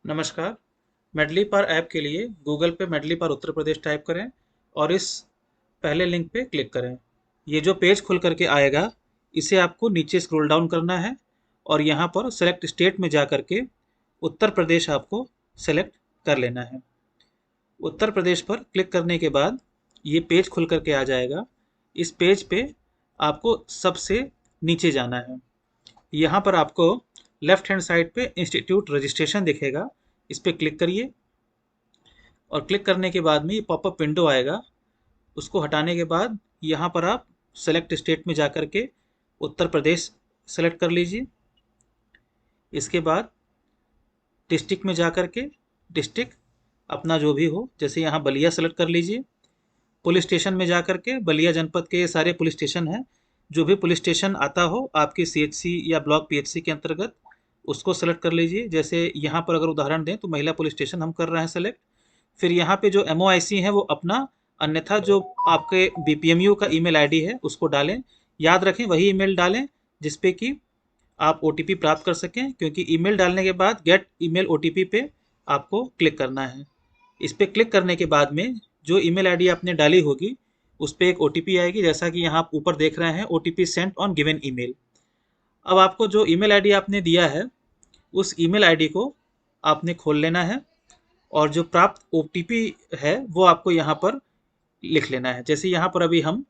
नमस्कार। मेडली पार ऐप के लिए गूगल पे मेडली पार उत्तर प्रदेश टाइप करें और इस पहले लिंक पे क्लिक करें। ये जो पेज खुल करके आएगा, इसे आपको नीचे स्क्रॉल डाउन करना है और यहाँ पर सेलेक्ट स्टेट में जा करके उत्तर प्रदेश आपको सेलेक्ट कर लेना है। उत्तर प्रदेश पर क्लिक करने के बाद ये पेज खुल करके आ जाएगा। इस पेज पे आपको सबसे नीचे जाना है। यहाँ पर आपको लेफ्ट हैंड साइड पे इंस्टीट्यूट रजिस्ट्रेशन दिखेगा, इस पर क्लिक करिए और क्लिक करने के बाद में ये पॉपअप विंडो आएगा। उसको हटाने के बाद यहाँ पर आप सेलेक्ट स्टेट में जा कर के उत्तर प्रदेश सेलेक्ट कर लीजिए। इसके बाद डिस्ट्रिक्ट में जा कर के डिस्ट्रिक्ट अपना जो भी हो, जैसे यहाँ बलिया सेलेक्ट कर लीजिए। पुलिस स्टेशन में जा कर के बलिया जनपद के ये सारे पुलिस स्टेशन हैं, जो भी पुलिस स्टेशन आता हो आपकी सीएचसी या ब्लॉक पीएचसी के अंतर्गत, उसको सेलेक्ट कर लीजिए। जैसे यहाँ पर अगर उदाहरण दें तो महिला पुलिस स्टेशन हम कर रहे हैं सेलेक्ट। फिर यहाँ पे जो एमओआईसी है वो अपना, अन्यथा जो आपके बीपीएमयू का ईमेल आईडी है उसको डालें। याद रखें वही ईमेल डालें जिसपे कि आप ओटीपी प्राप्त कर सकें, क्योंकि ईमेल डालने के बाद गेट ईमेल ओटीपी पे आपको क्लिक करना है। इस पर क्लिक करने के बाद में जो ईमेल आईडी आपने डाली होगी उस पर एक ओटीपी आएगी, जैसा कि यहाँ आप ऊपर देख रहे हैं, OTP Saint on given email. अब आपको जो ईमेल आईडी आपने दिया है उस ईमेल आईडी को आपने खोल लेना है और जो प्राप्त ओटीपी है वो आपको यहाँ पर लिख लेना है। जैसे यहाँ पर अभी हम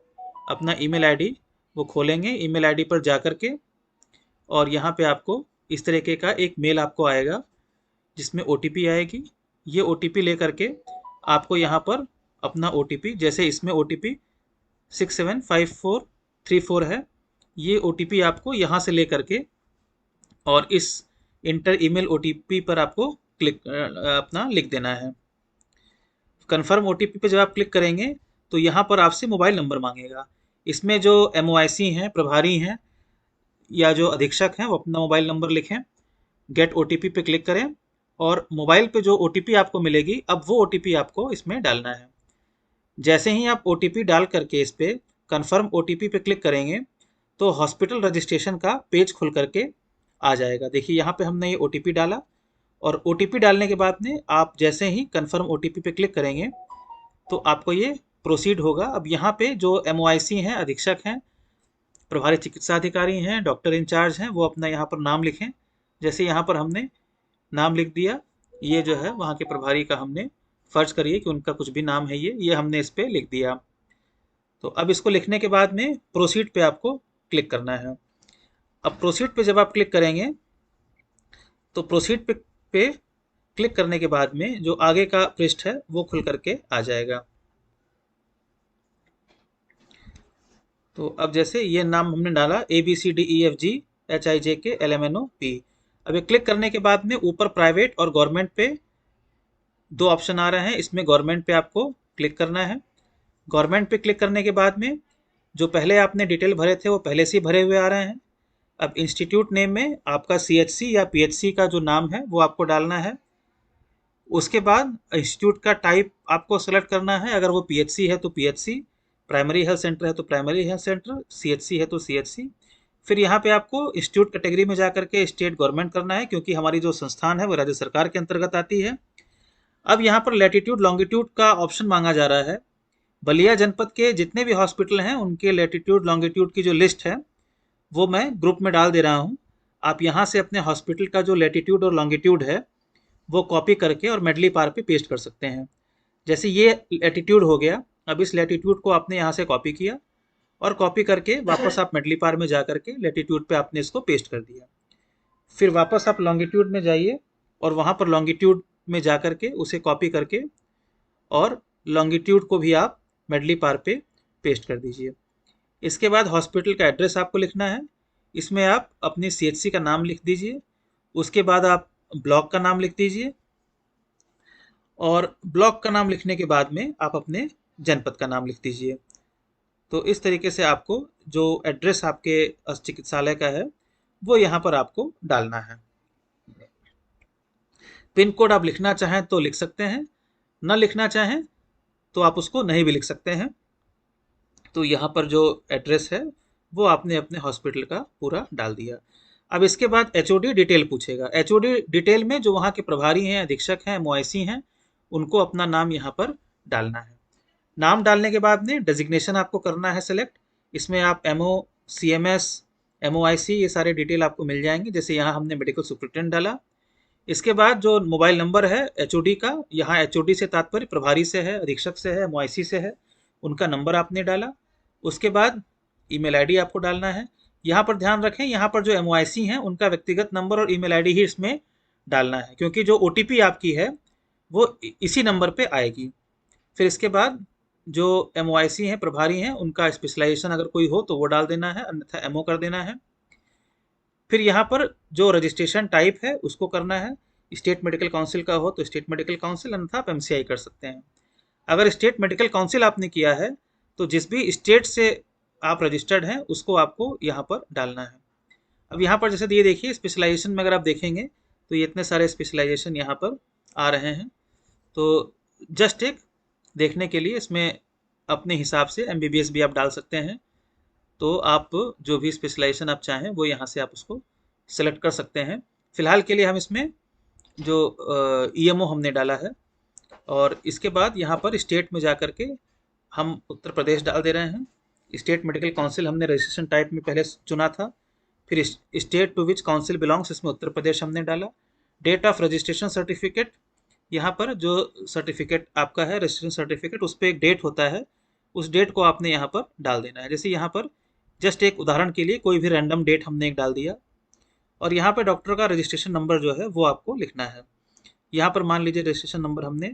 अपना ईमेल आईडी वो खोलेंगे, ईमेल आईडी पर जा कर के, और यहाँ पे आपको इस तरीके का एक मेल आपको आएगा जिसमें ओटीपी आएगी। ये ओटीपी लेकर के आपको यहाँ पर अपना ओटीपी, जैसे इसमें ओटीपी 675434 है, ये ओटीपी आपको यहाँ से ले करके और इस इंटर ईमेल ओटीपी पर आपको क्लिक अपना लिख देना है। कन्फर्म ओटीपी पे जब आप क्लिक करेंगे तो यहाँ पर आपसे मोबाइल नंबर मांगेगा। इसमें जो एमओआईसी हैं, प्रभारी हैं या जो अधीक्षक हैं, वो अपना मोबाइल नंबर लिखें। गेट ओटीपी पे क्लिक करें और मोबाइल पे जो ओटीपी आपको मिलेगी, अब वो ओटीपी आपको इसमें डालना है। जैसे ही आप ओटीपी डाल करके इस पे कन्फर्म ओटीपी पे क्लिक करेंगे तो हॉस्पिटल रजिस्ट्रेशन का पेज खुल करके आ जाएगा। देखिए यहाँ पे हमने ये ओटीपी डाला और ओटीपी डालने के बाद में आप जैसे ही कन्फर्म ओटीपी पे क्लिक करेंगे तो आपको ये प्रोसीड होगा। अब यहाँ पे जो एमओआईसी हैं, अधीक्षक हैं, प्रभारी चिकित्सा अधिकारी हैं, डॉक्टर इंचार्ज हैं, वो अपना यहाँ पर नाम लिखें। जैसे यहाँ पर हमने नाम लिख दिया, ये जो है वहाँ के प्रभारी का हमने फर्ज करिए कि उनका कुछ भी नाम है, ये हमने इस पर लिख दिया। तो अब इसको लिखने के बाद में प्रोसीड पे आपको क्लिक करना है। अब प्रोसीड पे जब आप क्लिक करेंगे तो प्रोसीड पे क्लिक करने के बाद में जो आगे का पृष्ठ है वो खुल करके आ जाएगा। तो अब जैसे ये नाम हमने डाला ABCDEFGHIJKLMNOP। अब ये क्लिक करने के बाद में ऊपर प्राइवेट और गवर्नमेंट पे दो ऑप्शन आ रहे हैं, इसमें गवर्नमेंट पे आपको क्लिक करना है। गवर्नमेंट पे क्लिक करने के बाद में जो पहले आपने डिटेल भरे थे वो पहले से ही भरे हुए आ रहे हैं। अब इंस्टीट्यूट नेम में आपका सीएचसी या पीएचसी का जो नाम है वो आपको डालना है। उसके बाद इंस्टीट्यूट का टाइप आपको सेलेक्ट करना है, अगर वो पीएचसी है तो पीएचसी, प्राइमरी हेल्थ सेंटर है तो प्राइमरी हेल्थ सेंटर, सीएचसी है तो सीएचसी। फिर यहाँ पे आपको इंस्टीट्यूट कैटेगरी में जा करके स्टेट गवर्नमेंट करना है, क्योंकि हमारी जो संस्थान है वो राज्य सरकार के अंतर्गत आती है। अब यहाँ पर लैटिट्यूड लॉन्गिट्यूड का ऑप्शन मांगा जा रहा है। बलिया जनपद के जितने भी हॉस्पिटल हैं उनके लैटिट्यूड लॉन्गिट्यूड की जो लिस्ट है वो मैं ग्रुप में डाल दे रहा हूँ। आप यहाँ से अपने हॉस्पिटल का जो लैटिट्यूड और लॉन्गिट्यूड है वो कॉपी करके और मेडली पार पे पेस्ट कर सकते हैं। जैसे ये लैटिट्यूड हो गया, अब इस लैटिट्यूड को आपने यहाँ से कॉपी किया और कॉपी करके वापस आप मेडली पार में जा करके लैटिट्यूड पे आपने इसको पेस्ट कर दिया। फिर वापस आप लॉन्गिट्यूड में जाइए और वहाँ पर लॉन्गिट्यूड में जा करके उसे कॉपी करके और लॉन्गिट्यूड को भी आप मेडली पार पे पेस्ट कर दीजिए। इसके बाद हॉस्पिटल का एड्रेस आपको लिखना है, इसमें आप अपनी सीएचसी का नाम लिख दीजिए। उसके बाद आप ब्लॉक का नाम लिख दीजिए और ब्लॉक का नाम लिखने के बाद में आप अपने जनपद का नाम लिख दीजिए। तो इस तरीके से आपको जो एड्रेस आपके चिकित्सालय का है वो यहाँ पर आपको डालना है। पिन कोड आप लिखना चाहें तो लिख सकते हैं, न लिखना चाहें तो आप उसको नहीं भी लिख सकते हैं। तो यहाँ पर जो एड्रेस है वो आपने अपने हॉस्पिटल का पूरा डाल दिया। अब इसके बाद एचओडी डिटेल पूछेगा। एचओडी डिटेल में जो वहाँ के प्रभारी हैं, अधीक्षक हैं, एमओआईसी हैं, उनको अपना नाम यहाँ पर डालना है। नाम डालने के बाद में डेजिग्नेशन आपको करना है सेलेक्ट। इसमें आप एमओ, सीएमएस, एमओआईसी ये सारे डिटेल आपको मिल जाएंगे। जैसे यहाँ हमने मेडिकल सुपरिटेंडेंट डाला। इसके बाद जो मोबाइल नंबर है एचओडी का, यहाँ एचओडी से तात्पर्य प्रभारी से है, अधीक्षक से है, एमओआईसी से है, उनका नंबर आपने डाला। उसके बाद ईमेल आईडी आपको डालना है। यहाँ पर ध्यान रखें, यहाँ पर जो एमओआईसी हैं उनका व्यक्तिगत नंबर और ईमेल आईडी ही इसमें डालना है, क्योंकि जो ओटीपी आपकी है वो इसी नंबर पे आएगी। फिर इसके बाद जो एमओआईसी हैं, प्रभारी हैं, उनका स्पेशलाइजेशन अगर कोई हो तो वो डाल देना है, अन्यथा एमओ कर देना है। फिर यहाँ पर जो रजिस्ट्रेशन टाइप है उसको करना है। स्टेट मेडिकल काउंसिल का हो तो स्टेट मेडिकल काउंसिल, अन्यथा आप एमसीआई कर सकते हैं। अगर स्टेट मेडिकल काउंसिल आपने किया है तो जिस भी स्टेट से आप रजिस्टर्ड हैं उसको आपको यहाँ पर डालना है। अब यहाँ पर जैसे ये देखिए स्पेशलाइजेशन में अगर आप देखेंगे तो ये इतने सारे स्पेशलाइजेशन यहाँ पर आ रहे हैं। तो जस्ट एक देखने के लिए इसमें अपने हिसाब से एमबीबीएस भी आप डाल सकते हैं। तो आप जो भी स्पेशलाइजेशन आप चाहें वो यहाँ से आप उसको सेलेक्ट कर सकते हैं। फिलहाल के लिए हम इसमें जो ईएमओ हमने डाला है, और इसके बाद यहाँ पर स्टेट में जा कर के हम उत्तर प्रदेश डाल दे रहे हैं। स्टेट मेडिकल काउंसिल हमने रजिस्ट्रेशन टाइप में पहले चुना था। फिर state to which council belongs, इसमें उत्तर प्रदेश हमने डाला। डेट ऑफ रजिस्ट्रेशन सर्टिफिकेट, यहाँ पर जो सर्टिफिकेट आपका है रजिस्ट्रेशन सर्टिफिकेट, उस पर एक डेट होता है, उस डेट को आपने यहाँ पर डाल देना है। जैसे यहाँ पर जस्ट एक उदाहरण के लिए कोई भी रैंडम डेट हमने एक डाल दिया, और यहाँ पे डॉक्टर का रजिस्ट्रेशन नंबर जो है वो आपको लिखना है। यहाँ पर मान लीजिए रजिस्ट्रेशन नंबर हमने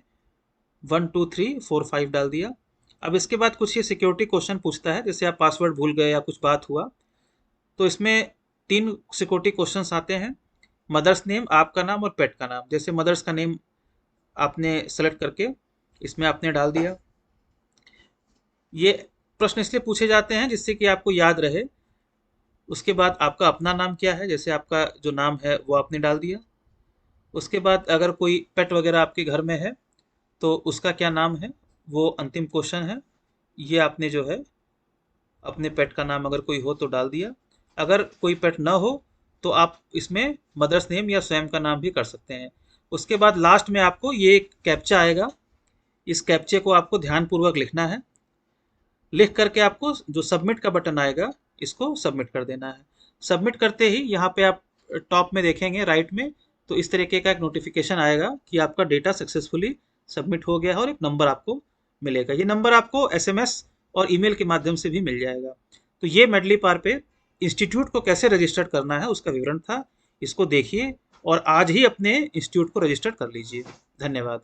12345 डाल दिया। अब इसके बाद कुछ ये सिक्योरिटी क्वेश्चन पूछता है, जैसे आप पासवर्ड भूल गए या कुछ बात हुआ तो इसमें 3 सिक्योरिटी क्वेश्चंस आते हैं। मदर्स नेम, आपका नाम और पेट का नाम। जैसे मदर्स का नेम आपने सेलेक्ट करके इसमें आपने डाल दिया। ये प्रश्न इसलिए पूछे जाते हैं जिससे कि आपको याद रहे। उसके बाद आपका अपना नाम क्या है, जैसे आपका जो नाम है वो आपने डाल दिया। उसके बाद अगर कोई पेट वगैरह आपके घर में है तो उसका क्या नाम है वो अंतिम क्वेश्चन है। ये आपने जो है अपने पेट का नाम अगर कोई हो तो डाल दिया। अगर कोई पेट ना हो तो आप इसमें मदर्स नेम या स्वयं का नाम भी कर सकते हैं। उसके बाद लास्ट में आपको ये एक कैप्चा आएगा, इस कैप्चे को आपको ध्यानपूर्वक लिखना है। लिख करके आपको जो सबमिट का बटन आएगा इसको सबमिट कर देना है। सबमिट करते ही यहाँ पे आप टॉप में देखेंगे राइट में, तो इस तरीके का एक नोटिफिकेशन आएगा कि आपका डेटा सक्सेसफुली सबमिट हो गया है, और एक नंबर आपको मिलेगा। ये नंबर आपको एसएमएस और ईमेल के माध्यम से भी मिल जाएगा। तो ये मेडलीपार पे इंस्टीट्यूट को कैसे रजिस्टर्ड करना है उसका विवरण था। इसको देखिए और आज ही अपने इंस्टीट्यूट को रजिस्टर्ड कर लीजिए। धन्यवाद।